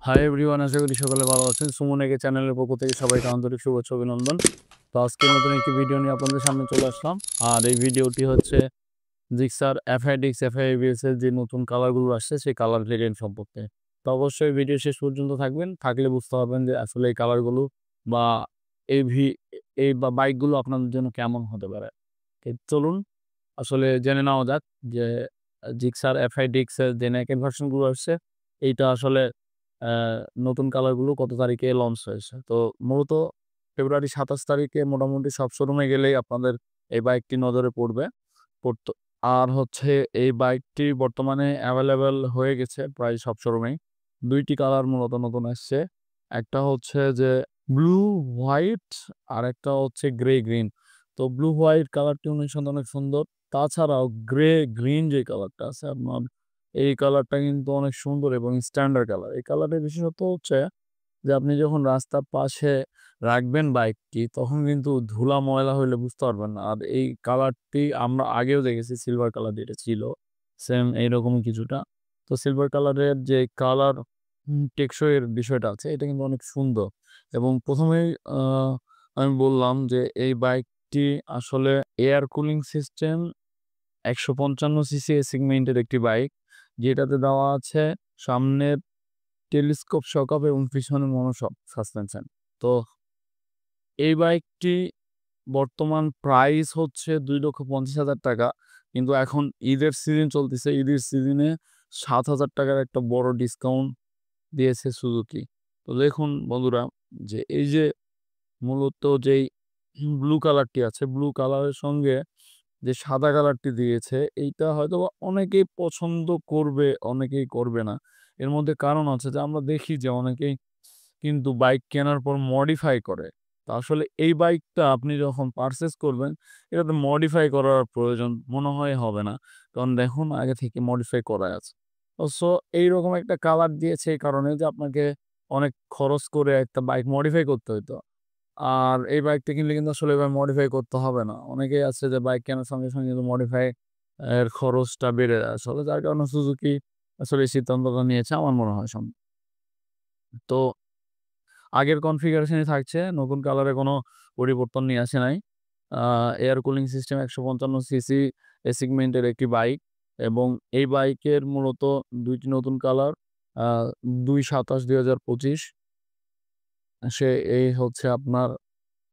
Hi everyone, আশা করি সকলে ভালো আছেন। সুমন একে চ্যানেলের পক্ষ থেকে সবাইকে আন্তরিক শুভেচ্ছা অভিনন্দন। তো আজকে নতুন একটি ভিডিও নিয়ে আপনাদের সামনে চলে আসলাম। আর এই ভিডিওটি হচ্ছে জিক্সার এফআইডিক্স এফআইবিএস এর যে নতুন কালারগুলো আসছে সেই কালার ভেরিয়েন্ট সম্পর্কে। তো অবশ্যই ভিডিও শেষ পর্যন্ত থাকবেন, থাকলে বুঝতে পারবেন যে আসলে এই কালারগুলো বা এই ভি এই বা বাইকগুলো আপনাদের জন্য কেমন হতে পারে। চলুন আসলে জেনে নেওয়া যাক যে জিক্সার এফআইডিক্স এর যে নেকেড ভার্সনগুলো আসছে এইটা আসলে নতুন কালারগুলো কত তারিখে লঞ্চ হয়েছে। তো মূলত ফেব্রুয়ারি ২৭ তারিখে মোটামুটি সব শোরুমে গেলেই আপনাদের এই বাইকটি নজরে পড়তো। আর হচ্ছে এই বাইকটি বর্তমানে অ্যাভেলেবেল হয়ে গেছে প্রায় সব শোরুমেই। ২ টি কালার মূলত নতুন আসছে। একটা হচ্ছে যে ব্লু হোয়াইট, আরেকটা হচ্ছে গ্রে গ্রিন। তো ব্লু হোয়াইট কালারটি নিঃসন্দেহে অনেক সুন্দর। তাছাড়াও গ্রে গ্রিন যে কালারটা আছে আপনার, এই কালারটা কিন্তু অনেক সুন্দর এবং স্ট্যান্ডার্ড কালার। এই কালারের বিশেষত্ব হচ্ছে যে আপনি যখন রাস্তার পাশে রাখবেন বাইকটি তখন কিন্তু ধুলা ময়লা হইলে বুঝতে পারবেন না। আর এই কালারটি আমরা আগেও দেখেছি, সিলভার কালার যেটা ছিল সেম এইরকমই কিছুটা। তো সিলভার কালারের যে কালার টেকসই এর বিষয়টা আছে এটা কিন্তু অনেক সুন্দর। এবং প্রথমেই আমি বললাম যে এই বাইকটি আসলে এয়ার কুলিং সিস্টেম ১৫৫ সিসি সেগমেন্টের একটি বাইক, যেটাতে দেওয়া আছে সামনের টেলিস্কোপ শকআপ এবং পিছনে মনোশক সাসপেনশন। তো এই বাইকটি বর্তমান প্রাইস হচ্ছে ৳২,৫০,০০০, কিন্তু এখন ঈদের সিজন চলতেছে। ঈদের সিজনে ৳৭,০০০ একটা বড় ডিসকাউন্ট দিয়েছে সুজুকি। তো দেখুন বন্ধুরা, যে এই যে মূলত যেই ব্লু কালারটি আছে, ব্লু কালারের সঙ্গে যে সাদা কালারটি দিয়েছে এইটা হয়তোবা অনেকেই পছন্দ করবে, অনেকেই করবে না। এর মধ্যে কারণ আছে যে আমরা দেখি যে অনেকেই কিন্তু বাইক কেনার পর মডিফাই করে। তো আসলে এই বাইকটা আপনি যখন পারচেজ করবেন এটাতে মডিফাই করার প্রয়োজন মনে হয় হবে না। কারণ দেখুন আগে থেকে মডিফাই করা আছে। সো এইরকম একটা কালার দিয়েছে এই কারণে যে আপনাকে অনেক খরচ করে একটা বাইক মডিফাই করতে হইতো। আর এই বাইকটা কিনলে কিন্তু আসলে এভাবে মডিফাই করতে হবে না। অনেকেই আছে যে বাইক কেনার সঙ্গে, সঙ্গে কিন্তু মডিফাই এর খরচটা বেড়ে যায় আসলে। যার কারণে সুজুকি আসলে এই সিদ্ধান্তটা নিয়েছে আমার মনে হয় তো আগের কনফিগারেশনই থাকছে। নতুন কালারে কোনো পরিবর্তন নিয়ে আসে নাই। আ এয়ার কুলিং সিস্টেম ১৫৫ সিসি এ সেগমেন্টের একটি বাইক এবং এই বাইকের মূলত ২ টি নতুন কালার, আ ২/২৭/২০২৫ এই হচ্ছে আপনার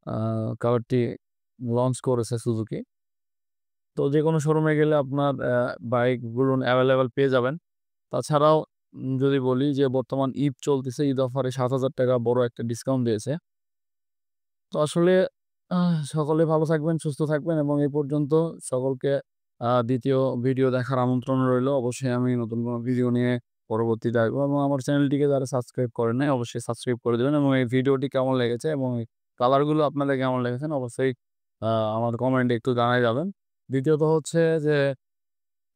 আ কালারটি লঞ্চ করেছে সুজুকি। তো যেকোনো শোরুমে গেলে আপনার বাইকগুলো এভেইলেবল পেয়ে যাবেন। তাছাড়াও যদি বলি যে বর্তমান ঈদ চলতেছে, ঈদ অফারে ৳৭,০০০ বড় একটা ডিসকাউন্ট দিয়েছে। তো আসলে সকলে ভালো থাকবেন, সুস্থ থাকবেন এবং এই পর্যন্ত সকলকে ২য় ভিডিও দেখার আমন্ত্রণ রইলো। অবশ্যই আমি নতুন কোনো ভিডিও নিয়ে পরবর্তীতে আসবো এবং আমার চ্যানেলটিকে যারা সাবস্ক্রাইব করেন নাই অবশ্যই সাবস্ক্রাইব করে দিবেন এবং এই ভিডিওটি কেমন লেগেছে এবং এই কালারগুলো আপনাদের কেমন লেগেছেন অবশ্যই আ আমার কমেন্টে একটু জানায় যাবেন। দ্বিতীয়ত হচ্ছে যে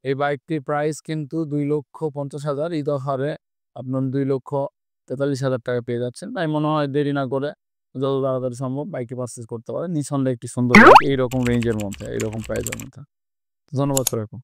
এই বাইকটির প্রাইস কিন্তু ৳২,৫০,০০০, ঈদ অফারে আপনার ৳২,৪৩,০০০ পেয়ে যাচ্ছেন। তাই মনে হয় দেরি না করে যত তাড়াতাড়ি সম্ভব বাইকটি পারচেজ করতে পারেন। নিঃসন্দেহে একটি সুন্দর বাইক এইরকম রেঞ্জের মধ্যে, এইরকম প্রাইজের মধ্যে। ধন্যবাদ সবাইকে।